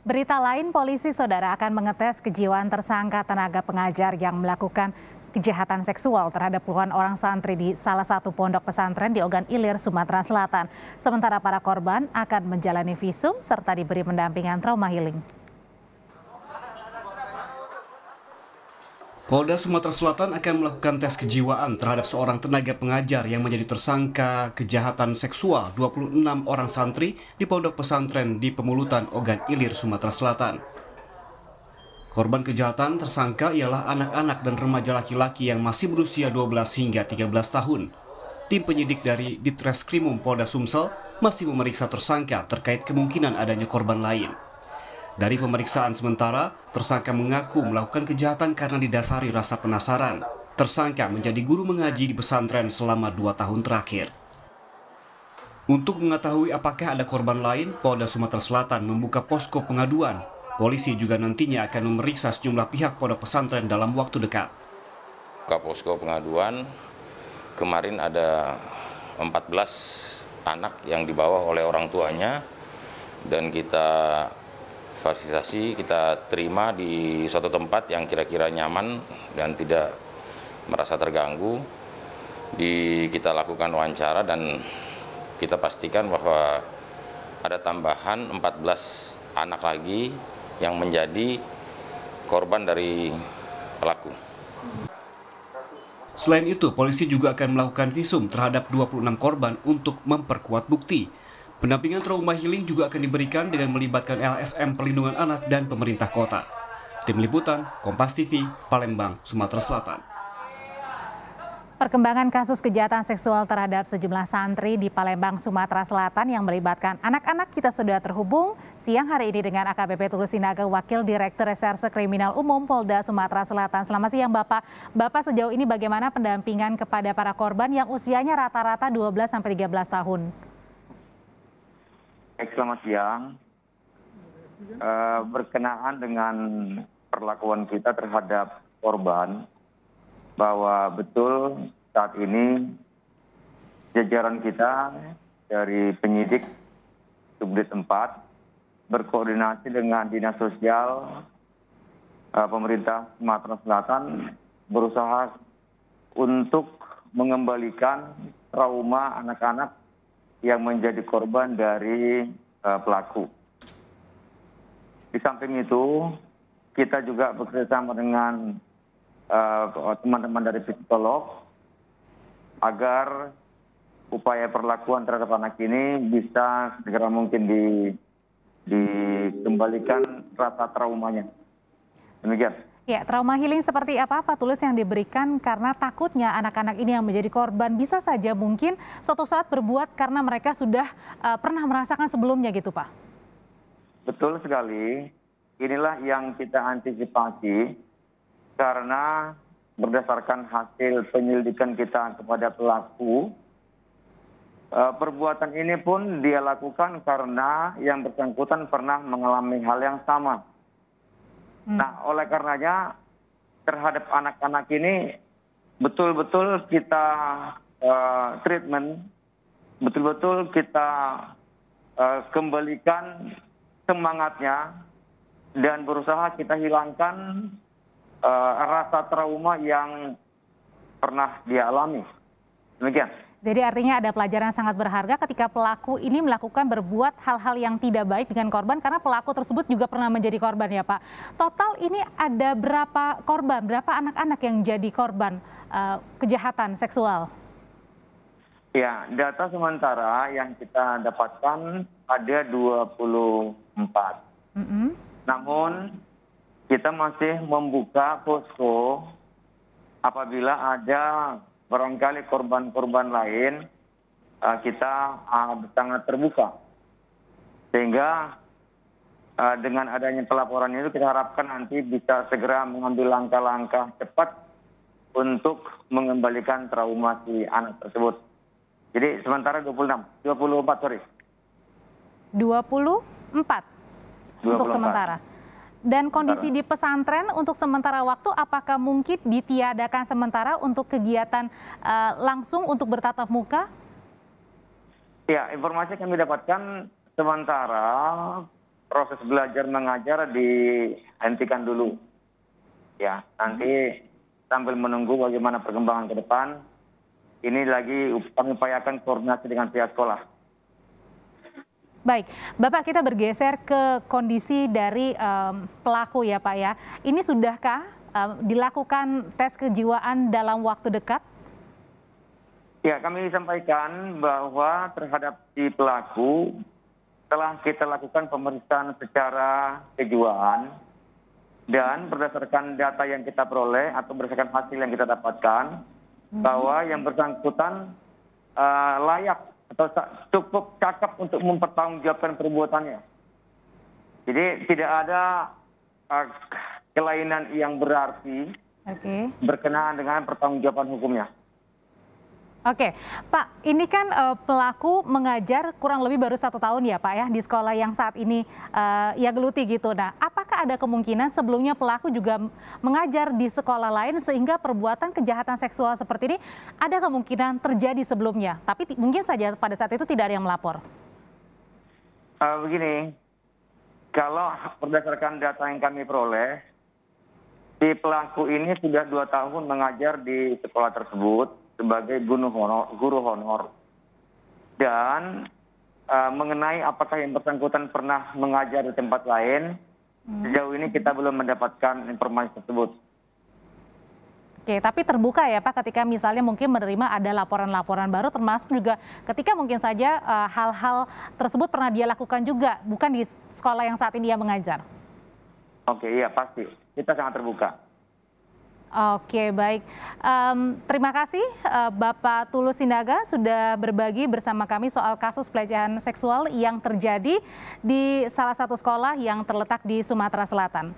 Berita lain, polisi saudara akan mengetes kejiwaan tersangka tenaga pengajar yang melakukan kejahatan seksual terhadap puluhan orang santri di salah satu pondok pesantren di Ogan Ilir, Sumatera Selatan. Sementara para korban akan menjalani visum serta diberi pendampingan trauma healing. Polda Sumatera Selatan akan melakukan tes kejiwaan terhadap seorang tenaga pengajar yang menjadi tersangka kejahatan seksual 26 orang santri di pondok pesantren di Pemulutan, Ogan Ilir, Sumatera Selatan. Korban kejahatan tersangka ialah anak-anak dan remaja laki-laki yang masih berusia 12 hingga 13 tahun. Tim penyidik dari Ditreskrimum Polda Sumsel masih memeriksa tersangka terkait kemungkinan adanya korban lain. Dari pemeriksaan sementara, tersangka mengaku melakukan kejahatan karena didasari rasa penasaran. Tersangka menjadi guru mengaji di pesantren selama 2 tahun terakhir. Untuk mengetahui apakah ada korban lain, Polda Sumatera Selatan membuka posko pengaduan. Polisi juga nantinya akan memeriksa sejumlah pihak pondok pesantren dalam waktu dekat. Buka posko pengaduan, kemarin ada 14 anak yang dibawa oleh orang tuanya, dan kita fasilitasi, kita terima di suatu tempat yang kira-kira nyaman dan tidak merasa terganggu. Kita lakukan wawancara dan kita pastikan bahwa ada tambahan 14 anak lagi yang menjadi korban dari pelaku. Selain itu, polisi juga akan melakukan visum terhadap 26 korban untuk memperkuat bukti. Pendampingan trauma healing juga akan diberikan dengan melibatkan LSM Perlindungan Anak dan pemerintah kota. Tim Liputan, Kompas TV, Palembang, Sumatera Selatan. Perkembangan kasus kejahatan seksual terhadap sejumlah santri di Palembang, Sumatera Selatan yang melibatkan anak-anak kita sudah terhubung siang hari ini dengan AKBP Tulus Sinaga, Wakil Direktur Reserse Kriminal Umum Polda Sumatera Selatan. Selamat siang Bapak. Bapak, sejauh ini bagaimana pendampingan kepada para korban yang usianya rata-rata 12-13 tahun? Selamat siang. Berkenaan dengan perlakuan kita terhadap korban, bahwa betul saat ini jajaran kita dari penyidik Subdit 4 berkoordinasi dengan Dinas Sosial pemerintah Sumatera Selatan berusaha untuk mengembalikan trauma anak-anak yang menjadi korban dari pelaku. Di samping itu, kita juga bekerjasama dengan teman-teman dari psikolog agar upaya perlakuan terhadap anak ini bisa segera mungkin dikembalikan rasa traumanya. Demikian. Ya, trauma healing seperti apa Pak Tulus yang diberikan karena takutnya anak-anak ini yang menjadi korban bisa saja mungkin suatu saat berbuat karena mereka sudah pernah merasakan sebelumnya gitu Pak? Betul sekali. Inilah yang kita antisipasi karena berdasarkan hasil penyelidikan kita kepada pelaku, perbuatan ini pun dia lakukan karena yang bersangkutan pernah mengalami hal yang sama. Nah, oleh karenanya terhadap anak-anak ini betul-betul kita treatment, betul-betul kita kembalikan semangatnya dan berusaha kita hilangkan rasa trauma yang pernah dia alami. Demikian. Jadi artinya ada pelajaran yang sangat berharga ketika pelaku ini melakukan berbuat hal-hal yang tidak baik dengan korban karena pelaku tersebut juga pernah menjadi korban ya Pak. Total ini ada berapa korban, berapa anak-anak yang jadi korban kejahatan seksual? Ya, data sementara yang kita dapatkan ada 24. Namun kita masih membuka posko apabila ada barangkali korban-korban lain, kita sangat terbuka. Sehingga dengan adanya pelaporan itu kita harapkan nanti bisa segera mengambil langkah-langkah cepat untuk mengembalikan trauma si anak tersebut. Jadi sementara 24 sorry. 24 untuk sementara. Dan kondisi di pesantren untuk sementara waktu apakah mungkin ditiadakan sementara untuk kegiatan langsung untuk bertatap muka? Ya, informasi yang kami dapatkan sementara proses belajar mengajar dihentikan dulu. Ya, nanti sambil menunggu bagaimana perkembangan ke depan, ini lagi kami upayakan koordinasi dengan pihak sekolah. Baik, Bapak, kita bergeser ke kondisi dari pelaku ya Pak ya. Ini sudahkah dilakukan tes kejiwaan dalam waktu dekat? Ya, kami sampaikan bahwa terhadap si pelaku telah kita lakukan pemeriksaan secara kejiwaan dan berdasarkan data yang kita peroleh atau berdasarkan hasil yang kita dapatkan bahwa yang bersangkutan layak atau cukup cakap untuk mempertanggungjawabkan perbuatannya. Jadi tidak ada kelainan yang berarti berkenaan dengan pertanggungjawaban hukumnya. Oke, Pak, ini kan pelaku mengajar kurang lebih baru 1 tahun ya Pak ya di sekolah yang saat ini ia geluti gitu. Nah, apakah ada kemungkinan sebelumnya pelaku juga mengajar di sekolah lain sehingga perbuatan kejahatan seksual seperti ini ada kemungkinan terjadi sebelumnya, tapi mungkin saja pada saat itu tidak ada yang melapor? Begini, kalau berdasarkan data yang kami peroleh, si pelaku ini sudah 2 tahun mengajar di sekolah tersebut sebagai guru honor. Dan mengenai apakah yang bersangkutan pernah mengajar di tempat lain, sejauh ini kita belum mendapatkan informasi tersebut. Oke, tapi terbuka ya Pak ketika misalnya mungkin menerima ada laporan-laporan baru, termasuk juga ketika mungkin saja hal-hal tersebut pernah dia lakukan juga, bukan di sekolah yang saat ini dia mengajar. Oke, iya pasti. Kita sangat terbuka. Oke, baik. Terima kasih Bapak Tulus Sinaga sudah berbagi bersama kami soal kasus pelecehan seksual yang terjadi di salah satu sekolah yang terletak di Sumatera Selatan.